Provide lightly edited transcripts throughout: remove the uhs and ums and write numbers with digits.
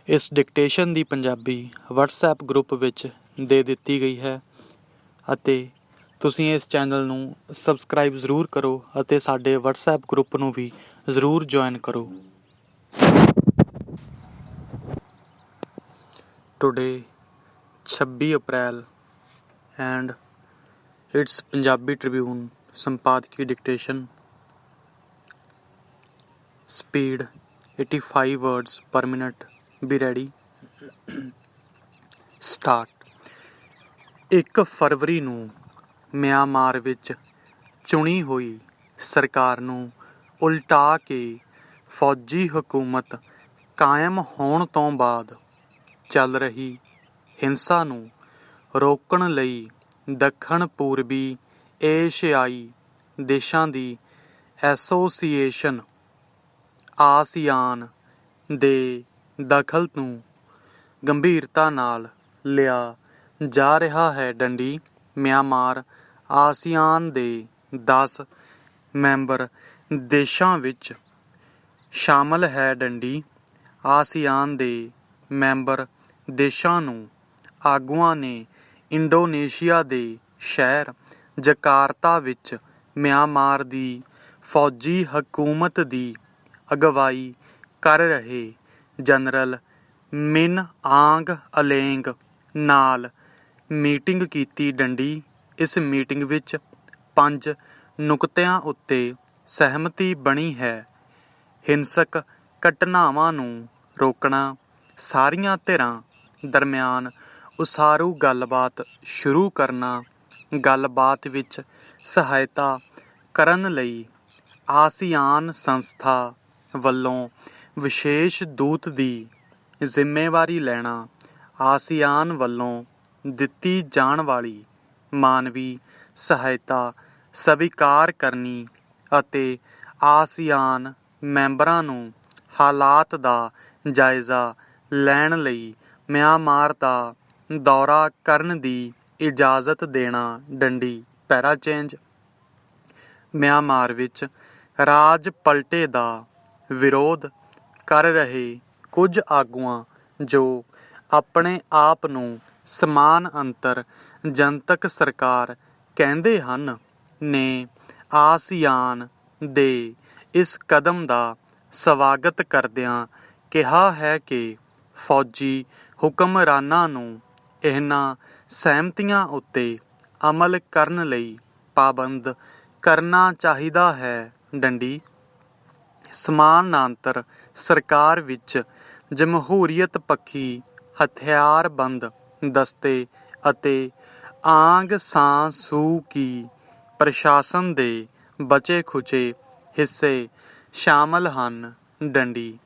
ਇਸ ਡਿਕਟੇਸ਼ਨ ਦੀ Punjabi WhatsApp group ਵਿੱਚ ਦੇ ਦਿੱਤੀ ਗਈ ਹੈ ਅਤੇ ਤੁਸੀਂ ਇਸ ਚੈਨਲ ਨੂੰ ਸਬਸਕ੍ਰਾਈਬ ਜ਼ਰੂਰ ਕਰੋ ਅਤੇ ਸਾਡੇ WhatsApp ਗਰੁੱਪ ਨੂੰ ਵੀ ਜ਼ਰੂਰ ਜੁਆਇਨ ਕਰੋ। Today 26 April and it's Punjabi Tribune संपादकीय dictation. Speed 85 words per minute. Be ready. Start। 1 ਫਰਵਰੀ ਨੂੰ ਮਿਆਂਮਾਰ ਵਿੱਚ ਚੁਣੀ ਹੋਈ ਸਰਕਾਰ ਨੂੰ ਉਲਟਾ ਕੇ ਫੌਜੀ ਹਕੂਮਤ ਕਾਇਮ ਹੋਣ ਤੋਂ ਬਾਅਦ ਚੱਲ ਰਹੀ ਹਿੰਸਾ ਨੂੰ ਰੋਕਣ ਲਈ ਦੱਖਣ ਪੂਰਬੀ ਏਸ਼ੀਆਈ ਦੇਸ਼ਾਂ ਦੀ ਐਸੋਸੀਏਸ਼ਨ ਆਸੀਆਨ ਦੇ ਦਖਲ ਨੂੰ ਗੰਭੀਰਤਾ ਨਾਲ ਲਿਆ ਜਾ ਰਿਹਾ ਹੈ। ਡੰਡੀ ਮਿਆਂਮਾਰ ਆਸੀਆਨ ਦੇ 10 ਮੈਂਬਰ ਦੇਸ਼ਾਂ ਵਿੱਚ ਸ਼ਾਮਲ ਹੈ। ਡੰਡੀ ਆਸੀਆਨ ਦੇ ਮੈਂਬਰ ਦੇਸ਼ਾਂ ਨੂੰ ਆਗੂਆਂ ਨੇ ਇੰਡੋਨੇਸ਼ੀਆ ਦੇ ਸ਼ਹਿਰ ਜਕਾਰਤਾ ਵਿੱਚ ਮਿਆਂਮਾਰ ਦੀ ਫੌਜੀ ਹਕੂਮਤ ਦੀ ਅਗਵਾਈ ਕਰ ਰਹੇ ਜਨਰਲ ਮਿਨ ਆਂਗ ਅਲੇਂਗ ਨਾਲ ਮੀਟਿੰਗ ਕੀਤੀ। ਡੰਡੀ ਇਸ ਮੀਟਿੰਗ ਵਿੱਚ 5 ਨੁਕਤਿਆਂ ਉੱਤੇ ਸਹਿਮਤੀ ਬਣੀ ਹੈ। ਹਿੰਸਕ ਘਟਨਾਵਾਂ ਨੂੰ ਰੋਕਣਾ, ਸਾਰੀਆਂ ਧਿਰਾਂ ਦਰਮਿਆਨ ਉਸਾਰੂ ਗੱਲਬਾਤ ਸ਼ੁਰੂ ਕਰਨਾ, ਗੱਲਬਾਤ ਵਿੱਚ ਸਹਾਇਤਾ ਕਰਨ ਲਈ ਆਸੀਆਨ ਸੰਸਥਾ ਵੱਲੋਂ ਵਿਸ਼ੇਸ਼ ਦੂਤ ਦੀ ਜ਼ਿੰਮੇਵਾਰੀ ਲੈਣਾ, ਆਸੀਆਨ ਵੱਲੋਂ ਦਿੱਤੀ ਜਾਣ ਵਾਲੀ ਮਾਨਵੀ ਸਹਾਇਤਾ ਸਵੀਕਾਰ ਕਰਨੀ ਅਤੇ ਆਸੀਆਨ ਮੈਂਬਰਾਂ ਨੂੰ ਹਾਲਾਤ ਦਾ ਜਾਇਜ਼ਾ ਲੈਣ ਲਈ ਮਿਆਂਮਾਰ ਦਾ ਦੌਰਾ ਕਰਨ ਦੀ ਇਜਾਜ਼ਤ ਦੇਣਾ। ਡੰਡੀ ਪੈਰਾ ਚੇਂਜ। ਮਿਆਂਮਾਰ ਵਿੱਚ ਰਾਜ ਪਲਟੇ ਦਾ ਵਿਰੋਧ ਕਰ ਰਹੇ ਕੁਝ ਆਗੂਆਂ ਜੋ ਆਪਣੇ ਆਪ ਨੂੰ ਸਮਾਨ ਅੰਤਰ ਜਨਤਕ ਸਰਕਾਰ ਕਹਿੰਦੇ ਹਨ ਨੇ ਆਸੀਆਨ ਦੇ ਇਸ ਕਦਮ ਦਾ ਸਵਾਗਤ ਕਰਦਿਆਂ ਕਿਹਾ ਹੈ ਕਿ ਫੌਜੀ ਹੁਕਮਰਾਨਾਂ ਨੂੰ ਇਹਨਾਂ ਸਹਿਮਤੀਆਂ ਉੱਤੇ ਅਮਲ ਕਰਨ ਲਈ ਪਾਬੰਦ ਕਰਨਾ ਚਾਹੀਦਾ ਹੈ। ਡੰਡੀ ਸਮਾਨਾਂਤਰ ਸਰਕਾਰ ਵਿੱਚ ਜਮਹੂਰੀਅਤ ਪੱਖੀ ਹਥਿਆਰਬੰਦ ਦਸਤੇ ਅਤੇ ਆਂਗ ਸਾਂ ਸੂ ਕੀ ਪ੍ਰਸ਼ਾਸਨ ਦੇ ਬਚੇ ਖੁਚੇ ਹਿੱਸੇ ਸ਼ਾਮਲ ਹਨ। ਡੰਡੀ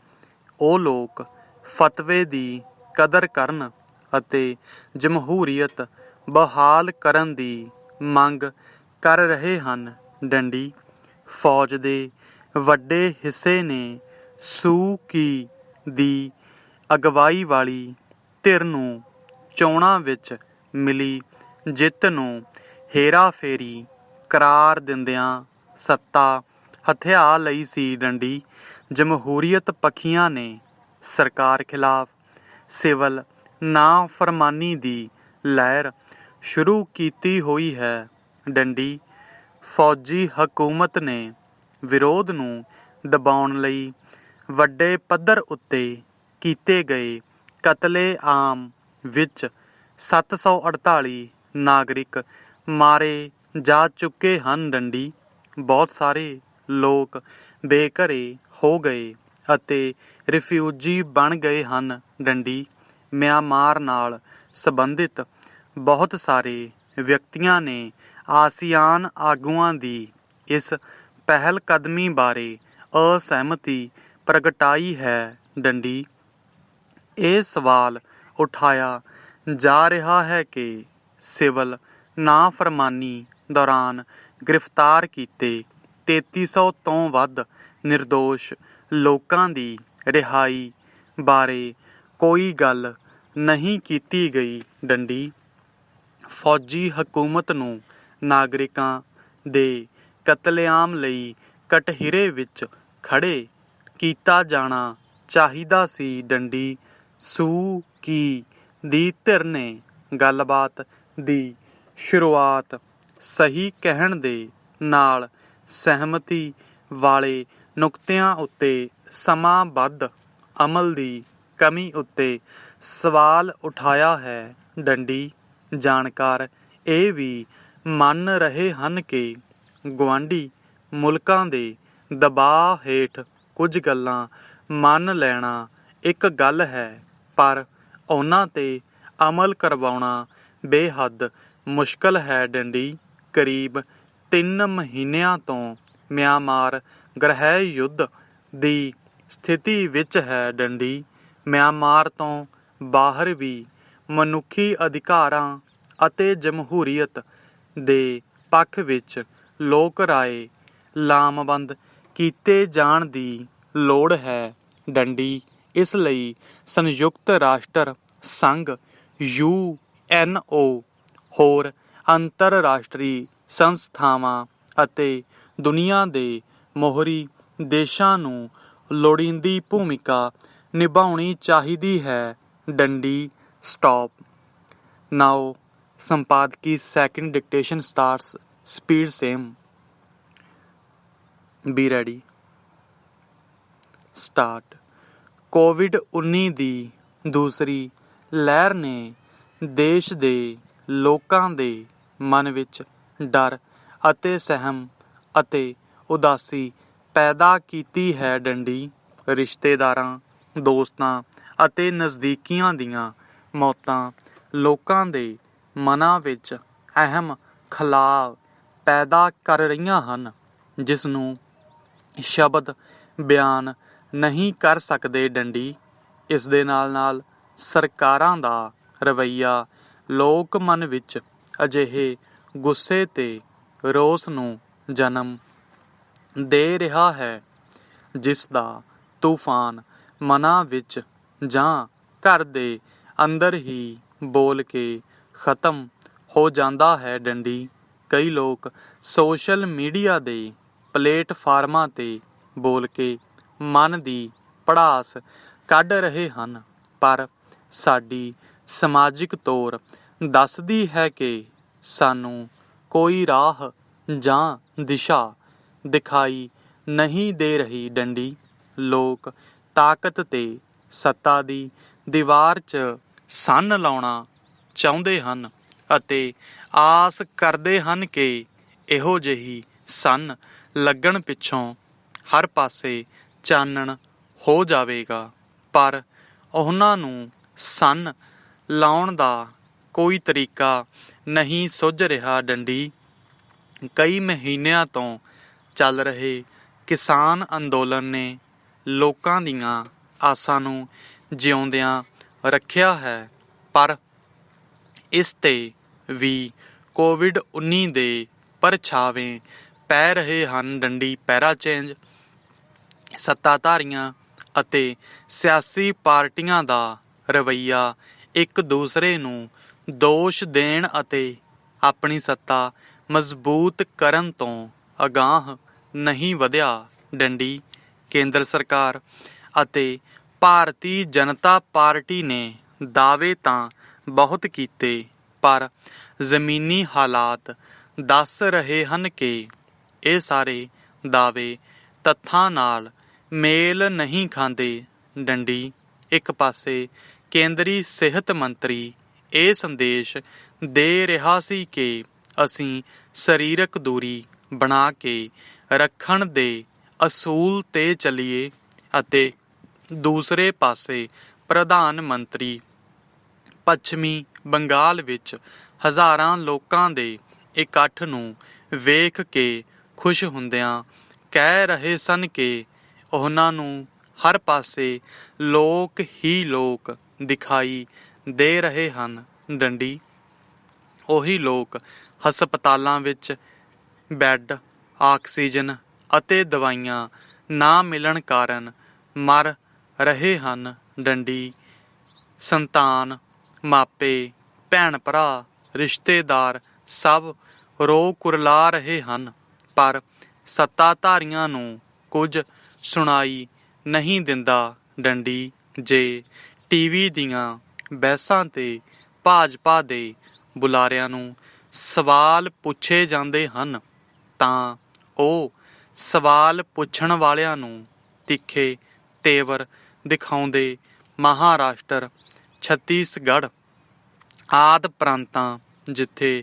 ਉਹ ਲੋਕ ਫਤਵੇ ਦੀ ਕਦਰ ਕਰਨ ਅਤੇ ਜਮਹੂਰੀਅਤ ਬਹਾਲ ਕਰਨ ਦੀ ਮੰਗ ਕਰ ਰਹੇ ਹਨ। ਡੰਡੀ ਫੌਜ ਦੇ ਵੱਡੇ ਹਿੱਸੇ ਨੇ ਸੂ ਕੀ ਦੀ ਅਗਵਾਈ ਵਾਲੀ ਧਿਰ ਨੂੰ ਚੋਣਾਂ ਵਿੱਚ ਮਿਲੀ ਜਿੱਤ ਨੂੰ ਹੇਰਾਫੇਰੀ ਕਰਾਰ ਦਿੰਦਿਆਂ ਸੱਤਾ ਹਥਿਆ ਲਈ ਸੀ। ਡੰਡੀ ਜਮਹੂਰੀਅਤ ਪੱਖੀਆਂ ਨੇ ਸਰਕਾਰ ਖਿਲਾਫ ਸਿਵਲ ਨਾਫਰਮਾਨੀ ਦੀ ਲਹਿਰ ਸ਼ੁਰੂ ਕੀਤੀ ਹੋਈ ਹੈ। ਡੰਡੀ ਫੌਜੀ ਹਕੂਮਤ ਨੇ ਵਿਰੋਧ ਨੂੰ ਦਬਾਉਣ ਲਈ ਵੱਡੇ ਪੱਧਰ ਉੱਤੇ ਕੀਤੇ ਗਏ ਕਤਲੇ-ਆਮ ਵਿੱਚ 748 ਨਾਗਰਿਕ ਮਾਰੇ ਜਾ ਚੁੱਕੇ ਹਨ। ਡੰਡੀ ਬਹੁਤ ਸਾਰੇ ਲੋਕ ਬੇਘਰੇ ਹੋ ਗਏ ਅਤੇ ਰਿਫਿਊਜੀ ਬਣ ਗਏ ਹਨ। ਡੰਡੀ ਮਿਆਂਮਾਰ ਨਾਲ ਸੰਬੰਧਿਤ ਬਹੁਤ ਸਾਰੇ ਵਿਅਕਤੀਆਂ ਨੇ ਆਸੀਆਨ ਆਗੂਆਂ ਦੀ ਇਸ ਪਹਿਲਕਦਮੀ ਬਾਰੇ ਅਸਹਿਮਤੀ ਪ੍ਰਗਟਾਈ ਹੈ। ਡੰਡੀ ਇਹ ਸਵਾਲ ਉਠਾਇਆ ਜਾ ਰਿਹਾ ਹੈ ਕਿ ਸਿਵਲ ਨਾਫਰਮਾਨੀ ਦੌਰਾਨ ਗ੍ਰਿਫਤਾਰ ਕੀਤੇ 3300 ਤੋਂ ਵੱਧ ਨਿਰਦੋਸ਼ ਲੋਕਾਂ ਦੀ ਰਿਹਾਈ ਬਾਰੇ ਕੋਈ ਗੱਲ ਨਹੀਂ ਕੀਤੀ ਗਈ। ਡੰਡੀ ਫੌਜੀ ਹਕੂਮਤ ਨੂੰ ਨਾਗਰਿਕਾਂ ਦੇ ਕਤਲੇਆਮ ਲਈ ਕਟਹਿਰੇ ਵਿੱਚ ਖੜ੍ਹੇ ਕੀਤਾ ਜਾਣਾ ਚਾਹੀਦਾ ਸੀ। ਡੰਡੀ ਸੂ ਕੀ ਦੀ ਧਿਰ ਨੇ ਗੱਲਬਾਤ ਦੀ ਸ਼ੁਰੂਆਤ ਸਹੀ ਕਹਿਣ ਦੇ ਨਾਲ ਸਹਿਮਤੀ ਵਾਲੇ ਨੁਕਤਿਆਂ ਉੱਤੇ ਸਮਾਂਬੱਧ ਅਮਲ ਦੀ ਕਮੀ ਉੱਤੇ ਸਵਾਲ ਉਠਾਇਆ ਹੈ। ਡੰਡੀ ਜਾਣਕਾਰ ਇਹ ਵੀ ਮੰਨ ਰਹੇ ਹਨ ਕਿ ਗੁਆਂਢੀ ਮੁਲਕਾਂ ਦੇ ਦਬਾਅ ਹੇਠ ਕੁਝ ਗੱਲਾਂ ਮੰਨ ਲੈਣਾ ਇੱਕ ਗੱਲ ਹੈ, ਪਰ ਉਹਨਾਂ 'ਤੇ ਅਮਲ ਕਰਵਾਉਣਾ ਬੇਹੱਦ ਮੁਸ਼ਕਲ ਹੈ। ਡੰਡੀ ਕਰੀਬ 3 ਮਹੀਨਿਆਂ ਤੋਂ ਮਿਆਂਮਾਰ ਗ੍ਰਹਿ ਯੁੱਧ ਦੀ ਸਥਿਤੀ ਵਿੱਚ ਹੈ। ਡੰਡੀ ਮਿਆਂਮਾਰ ਤੋਂ ਬਾਹਰ ਵੀ ਮਨੁੱਖੀ ਅਧਿਕਾਰਾਂ ਅਤੇ ਜਮਹੂਰੀਅਤ ਦੇ ਪੱਖ ਵਿੱਚ ਲੋਕ ਰਾਏ ਲਾਮਬੰਦ ਕੀਤੇ ਜਾਣ ਦੀ ਲੋੜ ਹੈ। ਡੰਡੀ ਇਸ ਲਈ ਸੰਯੁਕਤ ਰਾਸ਼ਟਰ ਸੰਘ UNO ਹੋਰ ਅੰਤਰਰਾਸ਼ਟਰੀ ਸੰਸਥਾਵਾਂ ਅਤੇ ਦੁਨੀਆ ਦੇ ਮੋਹਰੀ ਦੇਸ਼ਾਂ ਨੂੰ ਲੋੜੀਂਦੀ ਭੂਮਿਕਾ ਨਿਭਾਉਣੀ ਚਾਹੀਦੀ ਹੈ। ਡੰਡੀ ਸਟਾਪ ਨਾਓ ਸੰਪਾਦਕੀ second dictation starts speed same be ready start. ਕੋਵਿਡ-19 ਦੀ ਦੂਸਰੀ ਲਹਿਰ ਨੇ ਦੇਸ਼ ਦੇ ਲੋਕਾਂ ਦੇ ਮਨ ਵਿੱਚ ਡਰ ਅਤੇ ਸਹਿਮ ਅਤੇ ਉਦਾਸੀ ਪੈਦਾ ਕੀਤੀ ਹੈ। ਡੰਡੀ ਰਿਸ਼ਤੇਦਾਰਾਂ, ਦੋਸਤਾਂ ਅਤੇ ਨਜ਼ਦੀਕੀਆਂ ਦੀਆਂ ਮੌਤਾਂ ਲੋਕਾਂ ਦੇ ਮਨਾਂ ਵਿੱਚ ਅਹਿਮ ਖਲਾਅ ਪੈਦਾ ਕਰ ਰਹੀਆਂ ਹਨ, ਜਿਸ ਨੂੰ ਸ਼ਬਦ ਬਿਆਨ ਨਹੀਂ ਕਰ ਸਕਦੇ। ਡੰਡੀ ਇਸ ਦੇ ਨਾਲ ਸਰਕਾਰਾਂ ਦਾ ਰਵੱਈਆ ਲੋਕ ਮਨ ਵਿੱਚ ਅਜਿਹੇ ਗੁੱਸੇ ਤੇ ਰੋਸ ਨੂੰ ਜਨਮ ਦੇ ਰਿਹਾ ਹੈ, ਜਿਸ ਦਾ ਤੂਫਾਨ ਮਨਾਂ ਵਿੱਚ ਜਾਂ ਘਰ ਦੇ ਅੰਦਰ ਹੀ ਬੋਲ ਕੇ ਖਤਮ ਹੋ ਜਾਂਦਾ ਹੈ। ਡੰਡੀ ਕਈ ਲੋਕ ਸੋਸ਼ਲ ਮੀਡੀਆ ਦੇ ਪਲੇਟਫਾਰਮਾਂ 'ਤੇ ਬੋਲ ਕੇ ਮਨ ਦੀ ਭੜਾਸ ਕੱਢ ਰਹੇ ਹਨ, ਪਰ ਸਾਡੀ ਸਮਾਜਿਕ ਤੋਰ ਦੱਸਦੀ ਹੈ ਕਿ ਸਾਨੂੰ ਕੋਈ ਰਾਹ ਜਾਂ ਦਿਸ਼ਾ ਦਿਖਾਈ ਨਹੀਂ ਦੇ ਰਹੀ। ਡੰਡੀ ਲੋਕ ਤਾਕਤ ਤੇ ਸੱਤਾ ਦੀ ਦੀਵਾਰ 'ਚ ਸੰਨ ਲਾਉਣਾ ਚਾਹੁੰਦੇ ਹਨ ਅਤੇ ਆਸ ਕਰਦੇ ਹਨ ਕਿ ਇਹੋ ਜਿਹੀ ਸੰਨ ਲੱਗਣ ਪਿੱਛੋਂ ਹਰ ਪਾਸੇ ਚਾਨਣ ਹੋ ਜਾਵੇਗਾ, ਪਰ ਉਹਨਾਂ ਨੂੰ ਸੰਨ ਲਾਉਣ ਦਾ ਕੋਈ ਤਰੀਕਾ ਨਹੀਂ ਸੁੱਝ ਰਿਹਾ। ਡੰਡੀ ਕਈ ਮਹੀਨਿਆਂ ਤੋਂ ਚੱਲ ਰਹੇ ਕਿਸਾਨ ਅੰਦੋਲਨ ਨੇ ਲੋਕਾਂ ਦੀਆਂ ਆਸਾਂ ਨੂੰ ਜਿਉਂਦਿਆਂ ਰੱਖਿਆ ਹੈ, ਪਰ ਇਸ 'ਤੇ ਵੀ ਕੋਵਿਡ-19 ਦੇ ਪਰਛਾਵੇਂ ਪੈ ਰਹੇ ਹਨ। ਡੰਡੀ ਪੈਰਾ ਚੇਂਜ ਸੱਤਾਧਾਰੀਆਂ ਅਤੇ ਸਿਆਸੀ ਪਾਰਟੀਆਂ ਦਾ ਰਵੱਈਆ ਇੱਕ ਦੂਸਰੇ ਨੂੰ ਦੋਸ਼ ਦੇਣ ਅਤੇ ਆਪਣੀ ਸੱਤਾ ਮਜ਼ਬੂਤ ਕਰਨ ਤੋਂ ਅਗਾਂਹ ਨਹੀਂ ਵਧਿਆ। ਡੰਡੀ ਕੇਂਦਰ ਸਰਕਾਰ ਅਤੇ ਭਾਰਤੀ ਜਨਤਾ ਪਾਰਟੀ ਨੇ ਦਾਅਵੇ ਤਾਂ ਬਹੁਤ ਕੀਤੇ, ਪਰ ਜ਼ਮੀਨੀ ਹਾਲਾਤ ਦੱਸ ਰਹੇ ਹਨ ਕਿ ਇਹ ਸਾਰੇ ਦਾਅਵੇ ਤੱਥਾਂ ਨਾਲ ਮੇਲ ਨਹੀਂ ਖਾਂਦੇ। ਡੰਡੀ ਇੱਕ ਪਾਸੇ ਕੇਂਦਰੀ ਸਿਹਤ ਮੰਤਰੀ ਇਹ ਸੰਦੇਸ਼ ਦੇ ਰਿਹਾ ਸੀ ਕਿ ਅਸੀਂ ਸਰੀਰਕ ਦੂਰੀ ਬਣਾ ਕੇ ਰੱਖਣ ਦੇ ਅਸੂਲ 'ਤੇ ਚੱਲੀਏ, ਅਤੇ ਦੂਸਰੇ ਪਾਸੇ ਪ੍ਰਧਾਨ ਮੰਤਰੀ ਪੱਛਮੀ ਬੰਗਾਲ ਵਿੱਚ ਹਜ਼ਾਰਾਂ ਲੋਕਾਂ ਦੇ ਇਕੱਠ ਨੂੰ ਵੇਖ ਕੇ ਖੁਸ਼ ਹੁੰਦਿਆਂ ਕਹਿ ਰਹੇ ਸਨ ਕਿ ਉਹਨਾਂ ਨੂੰ ਹਰ ਪਾਸੇ ਲੋਕ ਹੀ ਲੋਕ ਦਿਖਾਈ ਦੇ ਰਹੇ ਹਨ। ਡੰਡੀ ਉਹੀ ਲੋਕ ਹਸਪਤਾਲਾਂ ਵਿੱਚ ਬੈੱਡ, ਆਕਸੀਜਨ ਅਤੇ ਦਵਾਈਆਂ ਨਾ ਮਿਲਣ ਕਾਰਨ ਮਰ ਰਹੇ ਹਨ। ਡੰਡੀ ਸੰਤਾਨ, ਮਾਪੇ, ਭੈਣ ਭਰਾ, ਰਿਸ਼ਤੇਦਾਰ ਸਭ ਰੋ ਕੁਰਲਾ ਰਹੇ ਹਨ, ਪਰ ਸੱਤਾਧਾਰੀਆਂ ਨੂੰ ਕੁਝ ਸੁਣਾਈ ਨਹੀਂ ਦਿੰਦਾ। ਡੰਡੀ ਜੇ ਟੀਵੀ ਦੀਆਂ ਬਹਿਸਾਂ 'ਤੇ ਭਾਜਪਾ ਦੇ ਬੁਲਾਰਿਆਂ ਨੂੰ ਸਵਾਲ ਪੁੱਛੇ ਜਾਂਦੇ ਹਨ ਤਾਂ ਉਹ ਸਵਾਲ ਪੁੱਛਣ ਵਾਲਿਆਂ ਨੂੰ ਤਿੱਖੇ ਤੇਵਰ ਦਿਖਾਉਂਦੇ ਮਹਾਰਾਸ਼ਟਰ, ਛੱਤੀਸਗੜ੍ਹ ਆਦਿ ਪ੍ਰਾਂਤਾਂ ਜਿੱਥੇ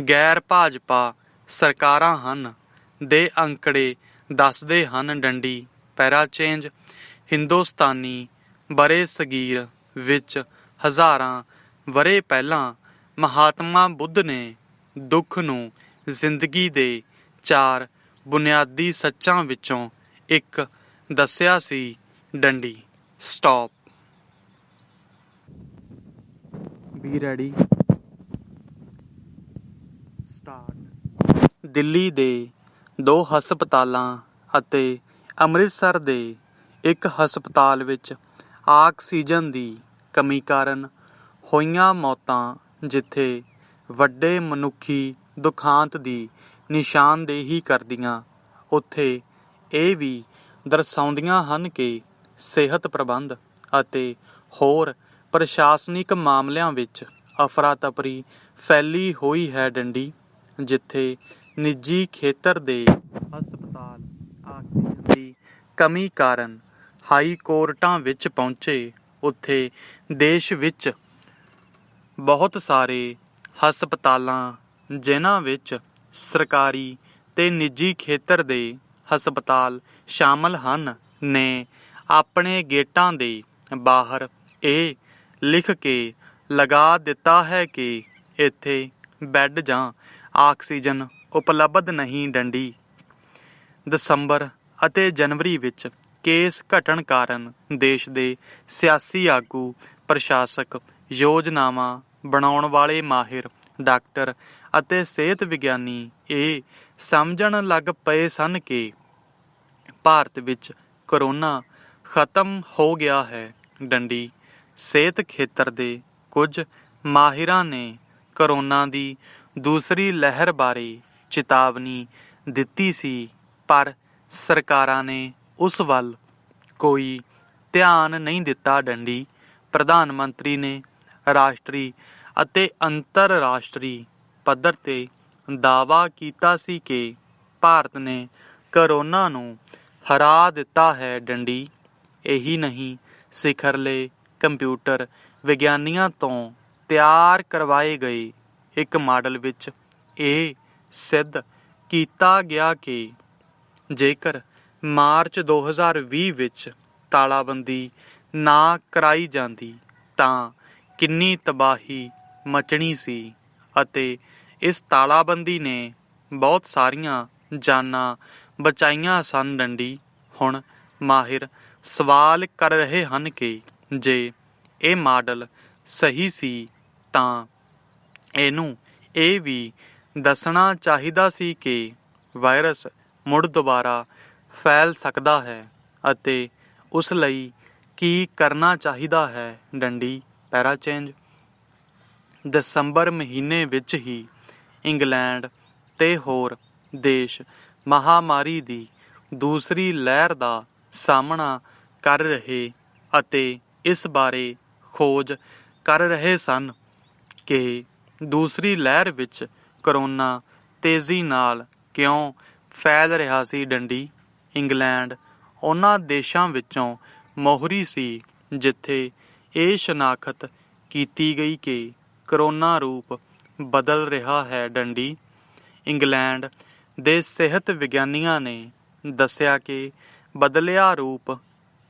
ਗੈਰ ਭਾਜਪਾ ਸਰਕਾਰਾਂ ਹਨ ਦੇ ਅੰਕੜੇ ਦੱਸਦੇ ਹਨ। ਡੰਡੀ ਪੈਰਾਚੇਂਜ ਹਿੰਦੁਸਤਾਨੀ ਬਰੇ ਸਗੀਰ ਵਿੱਚ ਹਜ਼ਾਰਾਂ ਵਰ੍ਹੇ ਪਹਿਲਾਂ ਮਹਾਤਮਾ ਬੁੱਧ ਨੇ ਦੁੱਖ ਨੂੰ ਜ਼ਿੰਦਗੀ ਦੇ 4 ਬੁਨਿਆਦੀ ਸੱਚਾਂ ਵਿੱਚੋਂ ਇੱਕ ਦੱਸਿਆ ਸੀ। ਡੰਡੀ stop. B ready start. Delhi ਦੇ 2 ਹਸਪਤਾਲਾਂ ਅਤੇ ਅੰਮ੍ਰਿਤਸਰ ਦੇ ਇੱਕ ਹਸਪਤਾਲ ਵਿੱਚ ਆਕਸੀਜਨ ਦੀ ਕਮੀ ਕਾਰਨ ਹੋਈਆਂ ਮੌਤਾਂ ਜਿੱਥੇ ਵੱਡੇ ਮਨੁੱਖੀ ਦੁਖਾਂਤ ਦੀ ਨਿਸ਼ਾਨਦੇਹੀ ਕਰਦੀਆਂ, ਉੱਥੇ ਇਹ ਵੀ ਦਰਸਾਉਂਦੀਆਂ ਹਨ ਕਿ ਸਿਹਤ ਪ੍ਰਬੰਧ ਅਤੇ ਹੋਰ ਪ੍ਰਸ਼ਾਸਨਿਕ ਮਾਮਲਿਆਂ ਵਿੱਚ ਅਫਰਾ-ਤਫਰੀ ਫੈਲੀ ਹੋਈ ਹੈ। ਡੰਡੀ ਜਿੱਥੇ ਨਿੱਜੀ ਖੇਤਰ ਦੇ ਹਸਪਤਾਲ ਆਕਸੀਜਨ ਦੀ ਕਮੀ ਕਾਰਨ ਹਾਈ ਕੋਰਟਾਂ ਵਿੱਚ ਪਹੁੰਚੇ, ਉੱਥੇ ਦੇਸ਼ ਵਿੱਚ ਬਹੁਤ ਸਾਰੇ ਹਸਪਤਾਲਾਂ ਜਿਨ੍ਹਾਂ ਵਿੱਚ ਸਰਕਾਰੀ ਤੇ ਨਿੱਜੀ ਖੇਤਰ ਦੇ ਹਸਪਤਾਲ ਸ਼ਾਮਲ ਹਨ ਨੇ ਆਪਣੇ ਗੇਟਾਂ ਦੇ ਬਾਹਰ ਇਹ ਲਿਖ ਕੇ ਲਗਾ ਦਿੱਤਾ ਹੈ ਕਿ ਇੱਥੇ ਬੈੱਡ ਜਾਂ ਆਕਸੀਜਨ ਉਪਲਬਧ ਨਹੀਂ। ਡੰਡੀ ਦਸੰਬਰ ਅਤੇ ਜਨਵਰੀ ਵਿੱਚ ਕੇਸ ਘਟਣ ਕਾਰਨ ਦੇਸ਼ ਦੇ ਸਿਆਸੀ ਆਗੂ, ਪ੍ਰਸ਼ਾਸਕ, ਯੋਜਨਾਵਾਂ ਬਣਾਉਣ ਵਾਲੇ ਮਾਹਿਰ, ਡਾਕਟਰ ਅਤੇ ਸਿਹਤ ਵਿਗਿਆਨੀ ਇਹ ਸਮਝਣ ਲੱਗ ਪਏ ਸਨ ਕਿ ਭਾਰਤ ਵਿੱਚ ਕਰੋਨਾ ਖਤਮ ਹੋ ਗਿਆ ਹੈ। ਡੰਡੀ ਸਿਹਤ ਖੇਤਰ ਦੇ ਕੁਝ ਮਾਹਿਰਾਂ ਨੇ ਕਰੋਨਾ ਦੀ ਦੂਸਰੀ ਲਹਿਰ ਬਾਰੇ ਚੇਤਾਵਨੀ ਦਿੱਤੀ ਸੀ, ਪਰ ਸਰਕਾਰਾਂ ਨੇ ਉਸ ਵੱਲ ਕੋਈ ਧਿਆਨ ਨਹੀਂ ਦਿੱਤਾ। ਡੰਡੀ ਪ੍ਰਧਾਨ ਮੰਤਰੀ ਨੇ ਰਾਸ਼ਟਰੀ ਅਤੇ ਅੰਤਰਰਾਸ਼ਟਰੀ ਪੱਧਰ 'ਤੇ ਦਾਅਵਾ ਕੀਤਾ ਸੀ ਕਿ ਭਾਰਤ ਨੇ ਕਰੋਨਾ ਨੂੰ ਹਰਾ ਦਿੱਤਾ ਹੈ। ਡੰਡੀ ਇਹੀ ਨਹੀਂ, ਸਿਖਰਲੇ ਕੰਪਿਊਟਰ ਵਿਗਿਆਨੀਆਂ ਤੋਂ ਤਿਆਰ ਕਰਵਾਏ ਗਏ ਇੱਕ ਮਾਡਲ ਵਿੱਚ ਇਹ ਸਿੱਧ ਕੀਤਾ ਗਿਆ ਕਿ ਜੇਕਰ ਮਾਰਚ 2020 ਵਿੱਚ ਤਾਲਾਬੰਦੀ ਨਾ ਕਰਾਈ ਜਾਂਦੀ ਤਾਂ ਕਿੰਨੀ ਤਬਾਹੀ ਮਚਣੀ ਸੀ ਅਤੇ ਇਸ ਤਾਲਾਬੰਦੀ ਨੇ ਬਹੁਤ ਸਾਰੀਆਂ ਜਾਨਾਂ ਬਚਾਈਆਂ ਸਨ। ਡੰਡੀ ਹੁਣ ਮਾਹਿਰ ਸਵਾਲ ਕਰ ਰਹੇ ਹਨ ਕਿ ਜੇ ਇਹ ਮਾਡਲ ਸਹੀ ਸੀ ਤਾਂ ਇਹਨੂੰ ਇਹ ਵੀ ਦੱਸਣਾ ਚਾਹੀਦਾ ਸੀ ਕਿ ਵਾਇਰਸ ਮੁੜ ਦੁਬਾਰਾ ਫੈਲ ਸਕਦਾ ਹੈ ਅਤੇ ਉਸ ਲਈ ਕੀ ਕਰਨਾ ਚਾਹੀਦਾ ਹੈ। ਡੰਡੀ ਪੈਰਾਚੇਂਜ ਦਸੰਬਰ ਮਹੀਨੇ ਵਿੱਚ ਹੀ ਇੰਗਲੈਂਡ ਤੇ ਹੋਰ ਦੇਸ਼ ਮਹਾਮਾਰੀ ਦੀ ਦੂਸਰੀ ਲਹਿਰ ਦਾ ਸਾਹਮਣਾ ਕਰ ਰਹੇ ਅਤੇ ਇਸ ਬਾਰੇ ਖੋਜ ਕਰ ਰਹੇ ਸਨ ਕਿ ਦੂਸਰੀ ਲਹਿਰ ਵਿੱਚ ਕਰੋਨਾ ਤੇਜ਼ੀ ਨਾਲ ਕਿਉਂ ਫੈਲ ਰਿਹਾ ਸੀ। ਡੰਡੀ ਇੰਗਲੈਂਡ ਉਹਨਾਂ ਦੇਸ਼ਾਂ ਵਿੱਚੋਂ ਮੋਹਰੀ ਸੀ ਜਿੱਥੇ ਇਹ ਸ਼ਨਾਖਤ ਕੀਤੀ ਗਈ ਕਿ ਕਰੋਨਾ ਰੂਪ ਬਦਲ ਰਿਹਾ ਹੈ। ਡੰਡੀ ਇੰਗਲੈਂਡ ਦੇ ਸਿਹਤ ਵਿਗਿਆਨੀਆਂ ਨੇ ਦੱਸਿਆ ਕਿ ਬਦਲਿਆ ਰੂਪ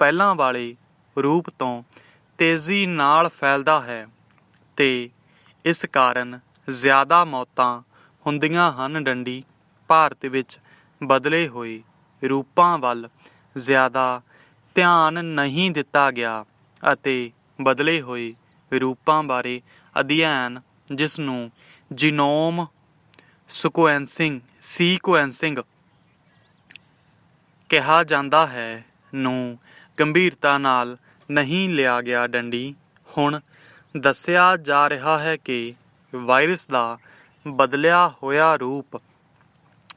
ਪਹਿਲਾਂ ਵਾਲੇ ਰੂਪ ਤੋਂ ਤੇਜ਼ੀ ਨਾਲ ਫੈਲਦਾ ਹੈ ਤੇ ਇਸ ਕਾਰਨ ਜ਼ਿਆਦਾ ਮੌਤਾਂ ਹੁੰਦੀਆਂ ਹਨ। ਡੰਡੀ ਭਾਰਤ ਵਿੱਚ ਬਦਲੇ ਹੋਏ ਰੂਪਾਂ ਵੱਲ ਜ਼ਿਆਦਾ ਧਿਆਨ ਨਹੀਂ ਦਿੱਤਾ ਗਿਆ ਅਤੇ ਬਦਲੇ ਹੋਏ ਰੂਪਾਂ ਬਾਰੇ ਅਧਿਐਨ, ਜਿਸ ਨੂੰ ਜੀਨੋਮ ਸੀਕੁਐਂਸਿੰਗ ਕਿਹਾ ਜਾਂਦਾ ਹੈ, ਨੂੰ ਗੰਭੀਰਤਾ ਨਾਲ ਨਹੀਂ ਲਿਆ ਗਿਆ। ਡੰਡੀ ਹੁਣ ਦੱਸਿਆ ਜਾ ਰਿਹਾ ਹੈ ਕਿ ਵਾਇਰਸ ਦਾ ਬਦਲਿਆ ਹੋਇਆ ਰੂਪ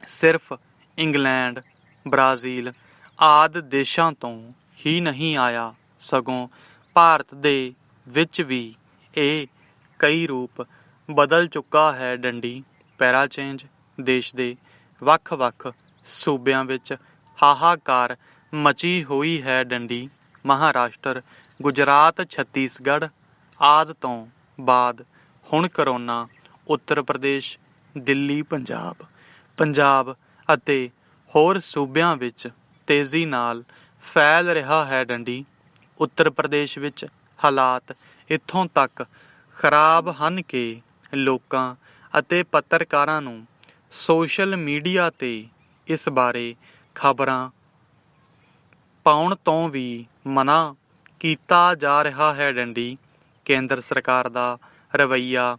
ਸਿਰਫ ਇੰਗਲੈਂਡ, ਬ੍ਰਾਜ਼ੀਲ ਆਦਿ ਦੇਸ਼ਾਂ ਤੋਂ ਹੀ ਨਹੀਂ ਆਇਆ, ਸਗੋਂ ਭਾਰਤ ਦੇ ਵਿੱਚ ਵੀ ਇਹ ਕਈ ਰੂਪ ਬਦਲ ਚੁੱਕਾ ਹੈ। ਡੰਡੀ ਪੈਰਾ ਚੇਂਜ ਦੇਸ਼ ਦੇ ਵੱਖ-ਵੱਖ ਸੂਬਿਆਂ ਵਿੱਚ ਹਾਹਾਕਾਰ ਮਚੀ ਹੋਈ ਹੈ। ਡੰਡੀ ਮਹਾਰਾਸ਼ਟਰ, ਗੁਜਰਾਤ, ਛੱਤੀਸਗੜ੍ਹ ਆਦਿ ਤੋਂ ਬਾਅਦ ਹੁਣ ਕਰੋਨਾ ਉੱਤਰ ਪ੍ਰਦੇਸ਼, ਦਿੱਲੀ, ਪੰਜਾਬ ਅਤੇ ਹੋਰ ਸੂਬਿਆਂ ਵਿੱਚ ਤੇਜ਼ੀ ਨਾਲ ਫੈਲ ਰਿਹਾ ਹੈ। ਡੰਡੀ ਉੱਤਰ ਪ੍ਰਦੇਸ਼ ਵਿੱਚ ਹਾਲਾਤ ਇੱਥੋਂ ਤੱਕ ਖਰਾਬ ਹਨ ਕਿ ਲੋਕਾਂ ਅਤੇ ਪੱਤਰਕਾਰਾਂ ਨੂੰ ਸੋਸ਼ਲ ਮੀਡੀਆ 'ਤੇ ਇਸ ਬਾਰੇ ਖਬਰਾਂ ਪਾਉਣ ਤੋਂ ਵੀ ਮਨ੍ਹਾ ਕੀਤਾ ਜਾ ਰਿਹਾ ਹੈ। ਡੰਡੀ ਕੇਂਦਰ ਸਰਕਾਰ ਦਾ ਰਵੱਈਆ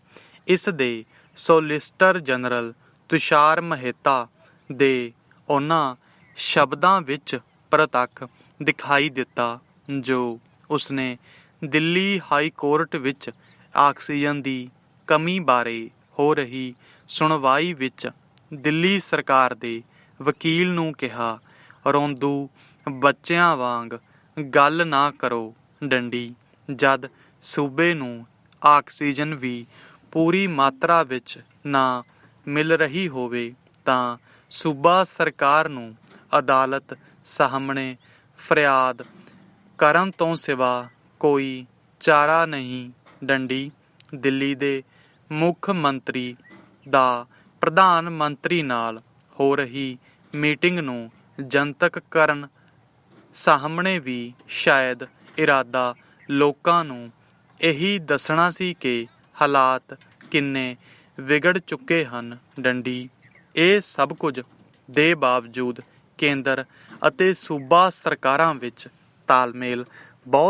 ਇਸ ਦੇ ਸੋਲਿਸਿਟਰ ਜਨਰਲ ਤੁਸ਼ਾਰ ਮਹਿਤਾ ਦੇ ਉਹਨਾਂ ਸ਼ਬਦਾਂ ਵਿੱਚ ਪ੍ਰਤੱਖ ਦਿਖਾਈ ਦਿੱਤਾ ਜੋ ਉਸਨੇ ਦਿੱਲੀ ਹਾਈ ਕੋਰਟ ਵਿੱਚ ਆਕਸੀਜਨ ਦੀ ਕਮੀ ਬਾਰੇ ਹੋ ਰਹੀ ਸੁਣਵਾਈ ਵਿੱਚ ਦਿੱਲੀ ਸਰਕਾਰ ਦੇ ਵਕੀਲ ਨੂੰ ਕਿਹਾ, ਰੋਂਦੂ ਬੱਚਿਆਂ ਵਾਂਗ ਗੱਲ ਨਾ ਕਰੋ। ਡੰਡੀ ਜਦ ਸੂਬੇ ਨੂੰ ਆਕਸੀਜਨ ਵੀ ਪੂਰੀ ਮਾਤਰਾ ਵਿੱਚ ਨਾ ਮਿਲ ਰਹੀ ਹੋਵੇ ਤਾਂ ਸੂਬਾ ਸਰਕਾਰ ਨੂੰ ਅਦਾਲਤ ਸਾਹਮਣੇ ਫਰਿਆਦ ਕਰਨ ਤੋਂ ਸਿਵਾ ਕੋਈ ਚਾਰਾ ਨਹੀਂ। ਡੰਡੀ ਦਿੱਲੀ ਦੇ ਮੁੱਖ ਮੰਤਰੀ ਦਾ ਪ੍ਰਧਾਨ ਮੰਤਰੀ ਨਾਲ ਹੋ ਰਹੀ ਮੀਟਿੰਗ ਨੂੰ ਜਨਤਕ ਕਰਨ ਸਾਹਮਣੇ ਵੀ ਸ਼ਾਇਦ ਇਰਾਦਾ ਲੋਕਾਂ ਨੂੰ ਇਹੀ ਦੱਸਣਾ ਸੀ ਕਿ ਹਾਲਾਤ ਕਿੰਨੇ ਵਿਗੜ ਚੁੱਕੇ ਹਨ। ਡੰਡੀ ਇਹ ਸਭ ਕੁਝ ਦੇ ਬਾਵਜੂਦ ਕੇਂਦਰ ਅਤੇ ਸੂਬਾ ਸਰਕਾਰਾਂ ਵਿੱਚ ਤਾਲਮੇਲ